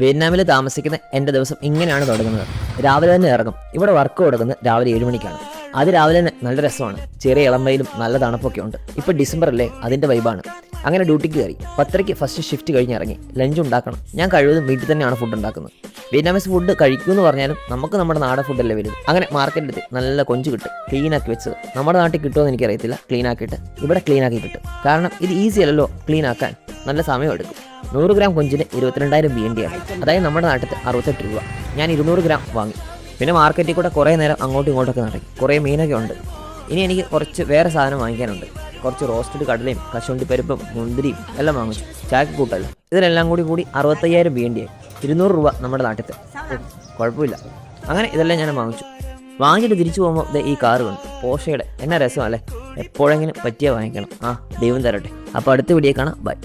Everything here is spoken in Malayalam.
വിയറ്റ്നാമിൽ താമസിക്കുന്ന എൻ്റെ ദിവസം ഇങ്ങനെയാണ് തുടങ്ങുന്നത്. രാവിലെ തന്നെ ഇറങ്ങും. ഇവിടെ വർക്ക് തുടങ്ങുന്നത് രാവിലെ 7 മണിക്കാണ്. അത് രാവിലെ തന്നെ നല്ല രസമാണ്. ചെറിയ ഇളമ്പയിലും നല്ല തണുപ്പൊക്കെ ഉണ്ട്. ഇപ്പോൾ ഡിസംബർ അല്ലേ, അതിൻ്റെ വൈബാണ്. അങ്ങനെ ഡ്യൂട്ടിക്ക് കയറി 10:30 ഫസ്റ്റ് ഷിഫ്റ്റ് കഴിഞ്ഞ് ഇറങ്ങി. ലഞ്ച് ഉണ്ടാക്കണം. ഞാൻ കഴിവതും വീട്ടിൽ തന്നെയാണ് ഫുഡ് ഉണ്ടാക്കുന്നത്. വിയറ്റ്നാമീസ് ഫുഡ് കഴിക്കുമെന്ന് പറഞ്ഞാലും നമുക്ക് നമ്മുടെ നാടൻ ഫുഡല്ലേ വലുത്. അങ്ങനെ മാർക്കറ്റിലെത്തി നല്ല കൊഞ്ച് കിട്ടും, ക്ലീനാക്കി വെച്ചത്. നമ്മുടെ നാട്ടിൽ കിട്ടുമെന്ന് എനിക്കറിയത്തില്ല. ക്ലീനാക്കിയിട്ട് ഇവിടെ ക്ലീനാക്കി കിട്ടും. കാരണം ഇത് ഈസി അല്ലല്ലോ ക്ലീനാക്കാൻ, നല്ല സമയം എടുക്കും. 100 ഗ്രാം കൊഞ്ചിന് 22,000 BND ആണ്. അതായത് നമ്മുടെ നാട്ടിൽ 68 രൂപ. ഞാൻ 200 ഗ്രാം വാങ്ങി. പിന്നെ മാർക്കറ്റിൽ കൂടെ കുറേ നേരം അങ്ങോട്ടും ഇങ്ങോട്ടൊക്കെ നടക്കും. കുറേ മീനൊക്കെ ഉണ്ട്. ഇനി എനിക്ക് കുറച്ച് വേറെ സാധനം വാങ്ങിക്കാനുണ്ട്. കുറച്ച് റോസ്റ്റഡ് കടലയും കശുവണ്ടി പരിപ്പും മുന്തിരിയും എല്ലാം വാങ്ങിച്ചു. ചായക്ക് കൂട്ടല്ല. ഇതിലെല്ലാം കൂടി 65,000 BND ആയി. 200 രൂപ നമ്മുടെ നാട്ടിലത്തെ. കുഴപ്പമില്ല. അങ്ങനെ ഇതെല്ലാം ഞാൻ വാങ്ങിച്ചു. വാങ്ങിയിട്ട് തിരിച്ചു പോകുമ്പോൾ ഈ കാറ് കണ്ടു, പോർഷയുടെ. എന്നാ രസമല്ലേ. എപ്പോഴെങ്കിലും പറ്റിയാൽ വാങ്ങിക്കണം. ദൈവം തരട്ടെ. അപ്പോൾ അടുത്ത വീഡിയോ കാണാം. ബൈ.